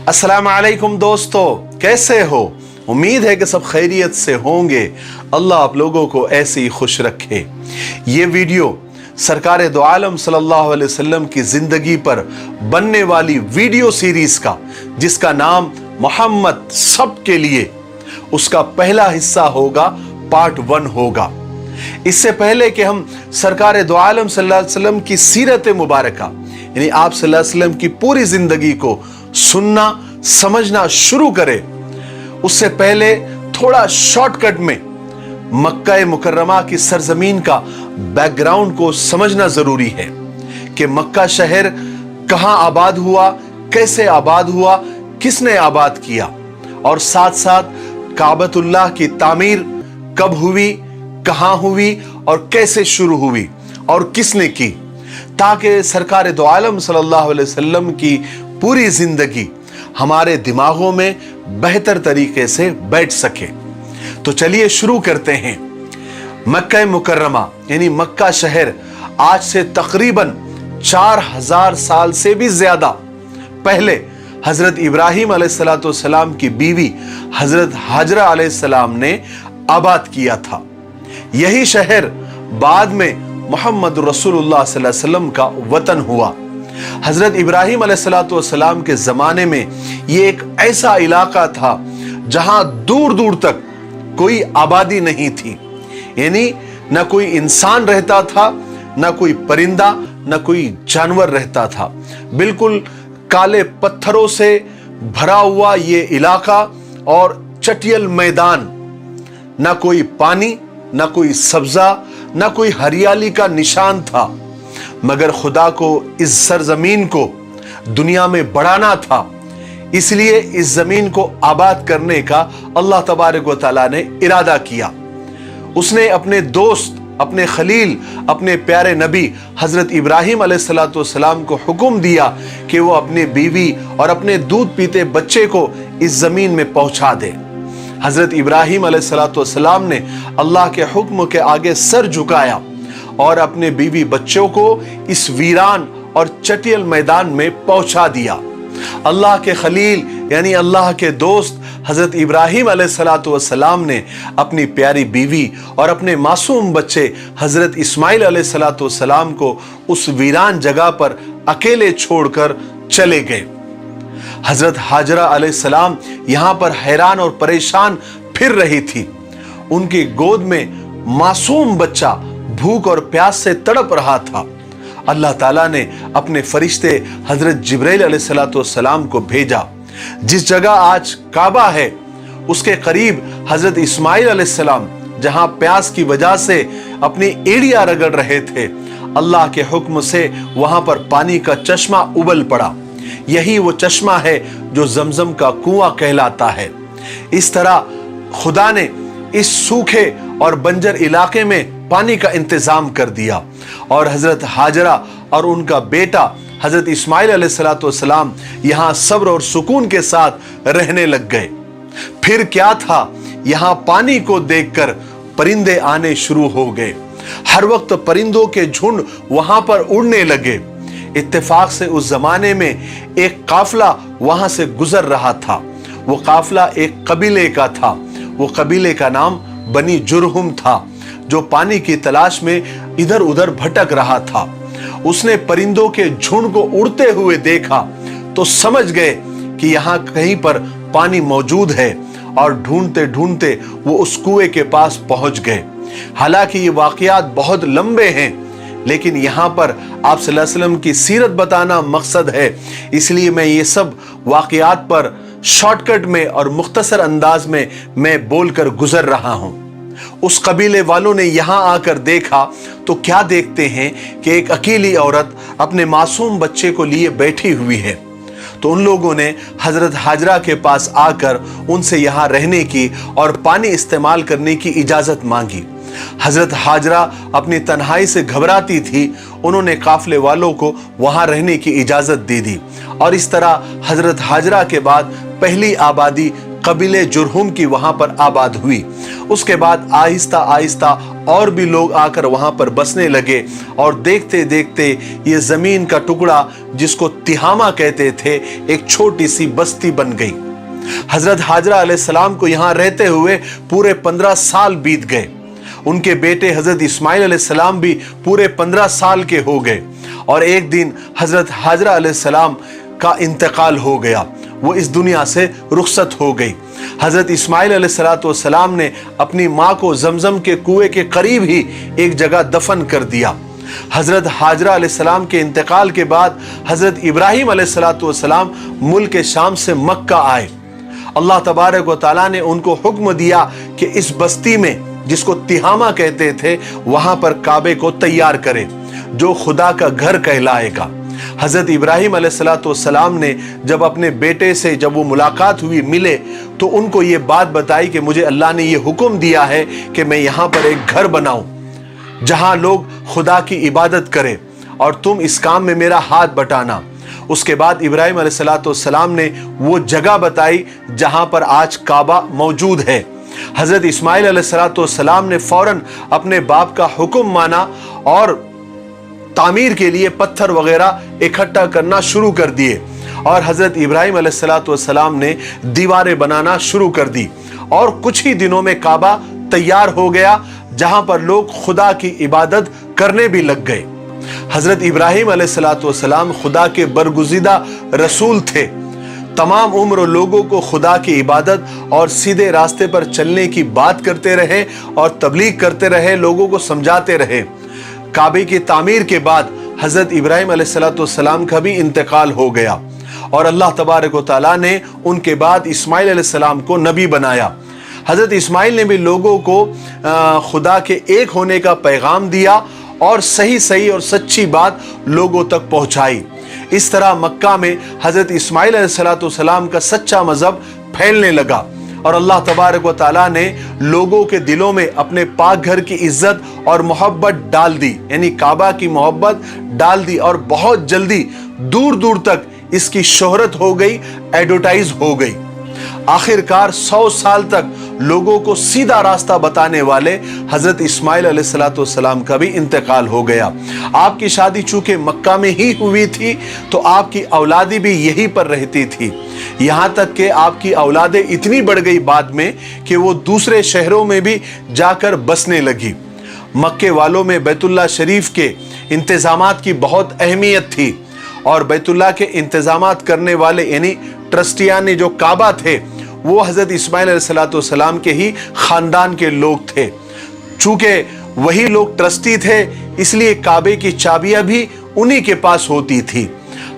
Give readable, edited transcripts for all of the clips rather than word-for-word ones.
अस्सलाम वालेकुम दोस्तों, कैसे हो? उम्मीद है कि सब खैरियत से होंगे। अल्लाह आप लोगों को ऐसे ही खुश रखे। ये वीडियो सरकार दो आलम सल्लल्लाहु अलैहि वसल्लम की जिंदगी पर बनने वाली वीडियो सीरीज का, जिसका नाम मोहम्मद सबके लिए, उसका पहला हिस्सा होगा, पार्ट 1 होगा। इससे पहले कि हम सरकार दो आलम सल्लल्लाहु अलैहि वसल्लम की सीरत मुबारका यानी आप सल्लल्लाहु अलैहि वसल्लम की पूरी जिंदगी को सुनना समझना शुरू करें, उससे पहले थोड़ा शॉर्टकट में मक्का मुकर्रमा की सरजमीन का बैकग्राउंड को समझना जरूरी है कि मक्का शहर कहां आबाद हुआ, कैसे आबाद हुआ, किसने आबाद किया, और साथ साथ काबतुल्लाह की तामीर कब हुई, कहां हुई और कैसे शुरू हुई और किसने की, ताकि सरकार दो आलम सल्लल्लाहु अलैहि वसल्लम की पूरी जिंदगी हमारे दिमागों में बेहतर तरीके से बैठ सके। तो चलिए शुरू करते हैं। मक्का मुकर्रमा यानी मक्का शहर आज से तकरीबन 4000 साल से भी ज्यादा पहले हजरत इब्राहिम अलैहिस्सलाम की बीवी हजरत हाजरा अलैहिस्सलाम ने आबाद किया था। यही शहर बाद में मोहम्मद रसूलुल्लाह सल्लल्लाहु अलैहि वसल्लम का वतन हुआ। हजरत इब्राहिम अलैहिस्सलाम के जमाने में यह एक ऐसा इलाका था जहां दूर दूर तक कोई आबादी नहीं थी, यानी न कोई इंसान रहता था, न कोई परिंदा, न कोई जानवर रहता था। बिल्कुल काले पत्थरों से भरा हुआ ये इलाका और चटियल मैदान, न कोई पानी, न कोई सब्जा, न कोई हरियाली का निशान था। मगर खुदा को इस सरजमीन को दुनिया में बढ़ाना था, इसलिए इस जमीन को आबाद करने का अल्लाह तबारक व तआला ने इरादा किया। उसने अपने दोस्त, अपने खलील, अपने प्यारे नबी हजरत इब्राहिम अलैहिस्सलाम को हुक्म दिया कि वो अपनी बीवी और अपने दूध पीते बच्चे को इस जमीन में पहुंचा दे। हजरत इब्राहिम अलैहिस्सलाम ने अल्लाह के हुक्म के आगे सर झुकाया और अपने बीवी बच्चों को इस वीरान और चटियल मैदान में पहुंचा दिया। अल्लाह के खलील यानी अल्लाह के दोस्त हजरत इब्राहिम अलैहिस्सलाम ने अपनी प्यारी बीवी और अपने मासूम बच्चे हजरत इस्माइल अलैहिस्सलाम को उस वीरान जगह पर अकेले छोड़कर चले गए। हजरत हाजरा अलैहिस्सलाम यहां पर हैरान और परेशान फिर रही थी। उनकी गोद में मासूम बच्चा भूख और प्यास से तड़प रहा था। अल्लाह ताला ने अपने फरिश्ते हजरत जिब्राइल अलैहिस्सलाम को भेजा। जिस जगह आज काबा है उसके करीब हजरत इस्माइल अलैहिस्सलाम जहां प्यास की वजह से अपनी एड़ियां रगड़ रहे थे, अल्लाह के हुक्म से वहां पर पानी का चश्मा उबल पड़ा। यही वो चश्मा है जो जमजम का कुआं कहलाता है। इस तरह खुदा ने इस सूखे और बंजर इलाके में पानी का इंतजाम कर दिया और हजरत हाजरा और उनका बेटा हजरत इस्माइल अलैहिस्सलाम यहां सब्र और सुकून के साथ रहने लग गए। फिर क्या था, यहां पानी को देखकर परिंदे आने शुरू हो गए। हर वक्त परिंदों के झुंड वहां पर उड़ने लगे। इत्तेफाक से उस जमाने में एक काफिला वहां से गुजर रहा था। वो काफिला एक कबीले का था। वो कबीले का नाम बनी जुरहुम था, जो पानी की तलाश में इधर उधर भटक रहा था। उसने परिंदों के झुंड को उड़ते हुए देखा तो समझ गए कि यहां कहीं पर पानी मौजूद है, और ढूंढते ढूंढते वो उस कुएं के पास पहुंच गए। हालांकि ये वाकयात बहुत लंबे हैं, लेकिन यहां पर आप सल्लल्लाहु अलैहि वसल्लम की सीरत बताना मकसद है, इसलिए मैं ये सब वाकयात पर शॉर्टकट में और मुख्तसर अंदाज में मैं बोलकर गुजर रहा हूं। उस कबीले वालों ने यहां आकर देखा तो क्या देखते हैं कि एक अकेली औरत अपने मासूम बच्चे को लिए बैठी हुई है। तो उन लोगों ने हजरत हाजरा के पास आकर उनसे यहां रहने की और पानी इस्तेमाल करने की इजाजत मांगी। हजरत हाजरा अपनी तन्हाई से घबराती थी। उन्होंने काफिले वालों को वहां रहने की इजाजत दे दी और इस तरह हजरत हाजरा के बाद पहली आबादी कबीले जुरहुम की वहां पर आबाद हुई। उसके बाद आहिस्ता आहिस्ता और भी लोग आकर वहां पर बसने लगे और देखते देखते ये जमीन का टुकड़ा जिसको तिहामा कहते थे एक छोटी सी बस्ती बन गई। हजरत हाजरा अलैहिस्सलाम को यहां रहते हुए पूरे 15 साल बीत गए। उनके बेटे हजरत इस्माइल अलैहिस्सलाम भी पूरे 15 साल के हो गए और एक दिन हजरत हाजरा अलैहिस्सलाम का इंतकाल हो गया, वो इस दुनिया से रुखसत हो गई। हजरत इस्माइल अलैहिस्सलाम ने अपनी माँ को जमजम के कुएं के करीब ही एक जगह दफन कर दिया। हजरत हाजरा अलैहिस्सलाम के इंतकाल के बाद हजरत इब्राहिम अलैहिस्सलाम मुल्क शाम से मक्का आए। अल्लाह तबारक व तआला ने उनको हुक्म दिया कि इस बस्ती में जिसको तिहामा कहते थे वहां पर काबे को तैयार करें जो खुदा का घर कहलाएगा। हजरत इब्राहिम अलैहिस्सलाम ने जब अपने बेटे से जब वो मुलाकात हुई, मिले, तो उनको ये बात बताई कि मुझे अल्लाह ने ये हुक्म दिया है कि मैं यहाँ पर एक घर बनाऊं जहां लोग खुदा की इबादत करें और तुम इस काम में मेरा हाथ बटाना। उसके बाद इब्राहिम अलैहिस्सलाम ने वो जगह बताई जहां पर आज काबा मौजूद है। हजरत इस्माइल अलैहिस्सलाम ने फौरन अपने बाप का हुक्म माना और तामीर के लिए पत्थर वगैरह इकट्ठा करना शुरू कर दिए और हजरत इब्राहिम अलैहिस्सलाम ने दीवारें बनाना शुरू कर दी और कुछ ही दिनों में काबा तैयार हो गया जहां पर लोग खुदा की इबादत करने भी लग गए। हजरत इब्राहिम अलैहिस्सलाम खुदा के बरगुज़ीदा रसूल थे। तमाम उम्र लोगों को खुदा की इबादत और सीधे रास्ते पर चलने की बात करते रहे और तबलीग करते रहे, लोगों को समझाते रहे। काबे की तामीर के बाद हजरत इब्राहिम अलैहिस्सलाम का भी इंतकाल हो गया और अल्लाह तबारक व तआला ने उनके बाद इस्माइल अलैहिस्सलाम को नबी बनाया। हजरत इस्माइल ने भी लोगों को खुदा के एक होने का पैगाम दिया और सही सही और सच्ची बात लोगों तक पहुंचाई। इस तरह मक्का में हजरत इस्माइल अलैहिस्सलाम का सच्चा मजहब फैलने लगा और अल्लाह तबारक व तआला ने लोगों के दिलों में अपने पाक घर की इज्जत और मोहब्बत डाल दी, यानी काबा की मोहब्बत डाल दी और बहुत जल्दी दूर दूर तक इसकी शोहरत हो गई, एडवर्टाइज हो गई। आखिरकार 100 साल तक लोगों को सीधा रास्ता बताने वाले हजरत इस्माइल अलैहिस्सलाम का भी इंतकाल हो गया। आपकी शादी चूंकि मक्का में ही हुई थी तो आपकी औलादी भी यहीं पर रहती थी। यहाँ तक कि आपकी औलादें इतनी बढ़ गई बाद में कि वो दूसरे शहरों में भी जाकर बसने लगी। मक्के वालों में बैतुल्लाह शरीफ के इंतजामात की बहुत अहमियत थी और बैतुल्लाह के इंतजामात करने वाले यानी ट्रस्टियान जो काबा थे वो हजरत इस्माइल अलैहिस्सलाम के ही खानदान के लोग थे। चूंकि वही लोग ट्रस्टी थे इसलिए काबे की चाबियां भी उन्हीं के पास होती थी।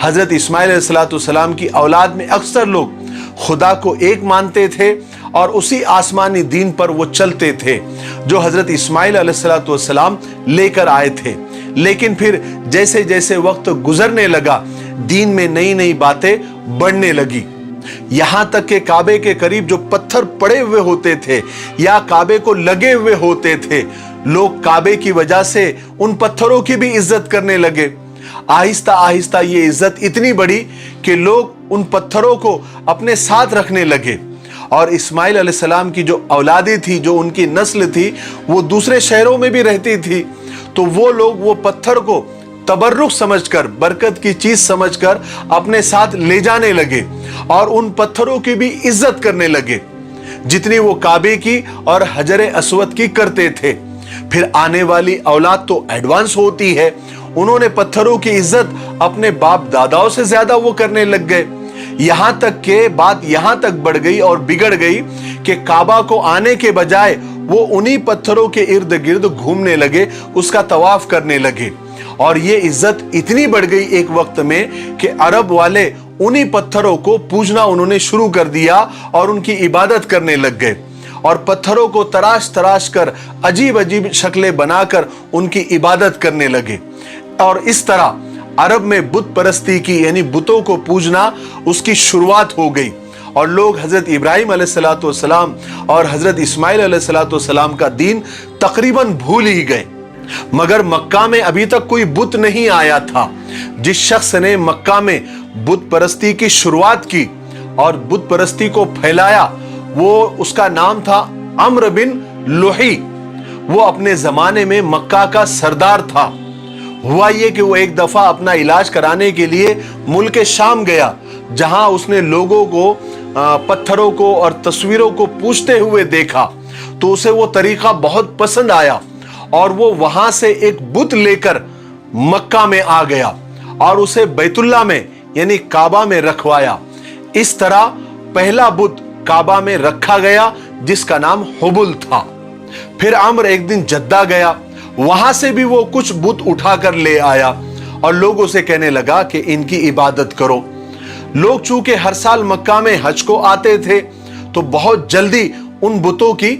हजरत इस्माइल अलैहिस्सलाम की औलाद में अक्सर लोग खुदा को एक मानते थे और उसी आसमानी दीन पर वो चलते थे जो हजरत इस्माइल अलैहिस्सलाम लेकर आए थे। लेकिन फिर जैसे जैसे वक्त गुजरने लगा दीन में नई नई बातें बढ़ने लगी। यहां तक कि काबे के करीब जो पत्थर पड़े हुए होते थे या काबे को लगे हुए होते थे, लोग काबे की वजह से उन पत्थरों की भी इज्जत करने लगे। आहिस्ता आहिस्ता ये इज्जत इतनी बढ़ी कि लोग उन पत्थरों को अपने साथ रखने लगे और इस्माइल अलैहिस्सलाम की जो औलादी थी, जो उनकी नस्ल थी, वो दूसरे शहरों में भी रहती थी। तो वो लोग वो पत्थर को तबर्रुक समझकर, बरकत की चीज समझकर अपने साथ ले जाने लगे और उन पत्थरों की भी इज्जत करने लगे जितनी वो काबे की और हजरे अस्वद की करते थे। फिर आने वाली औलाद तो एडवांस होती है, उन्होंने पत्थरों की इज्जत अपने बाप दादाओं से ज्यादा वो करने लग गए। यहां तक के बात यहां तक बढ़ गई और बिगड़ गई कि काबा को आने के बजाय वो उन्हीं पत्थरों के इर्द गिर्द घूमने लगे, उसका तवाफ करने लगे और ये इज्जत इतनी बढ़ गई एक वक्त में कि अरब वाले उन्हीं पत्थरों को पूजना उन्होंने शुरू कर दिया और उनकी इबादत करने लग गए और पत्थरों को तराश तराश कर अजीब अजीब शक्लें बनाकर उनकी इबादत करने लगे। और इस तरह अरब में बुत परस्ती की यानी बुतों को पूजना उसकी शुरुआत हो गई और लोग हजरत इब्राहिम अलैहिस्सलाम और हजरत इस्माइल अलैहिस्सलाम का दीन तकरीबन भूल ही गए। मगर मक्का में अभी तक कोई बुत नहीं आया था। जिस शख्स ने मक्का में बुत परस्ती की शुरुआत की और बुत परस्ती को फैलाया वो उसका नाम था अम्र बिन लुही। वो अपने जमाने में मक्का का सरदार था। हुआ ये कि वो एक दफा अपना इलाज कराने के लिए मुल्क शाम गया, जहां उसने लोगों को पत्थरों को और तस्वीरों को पूजते हुए देखा। तो उसे वो तरीका बहुत पसंद आया और वो वहां से एक बुत लेकर मक्का में आ गया और उसे बैतुल्ला में यानी काबा में रखवाया। इस तरह पहला बुत काबा में रखा गया जिसका नाम हुबुल था। फिर अम्र एक दिन जद्दा गया, वहां से भी वो कुछ बुत उठाकर ले आया और लोगों से कहने लगा कि इनकी इबादत करो। लोग चूंकि हर साल मक्का में हज को आते थे तो बहुत जल्दी उन बुतों की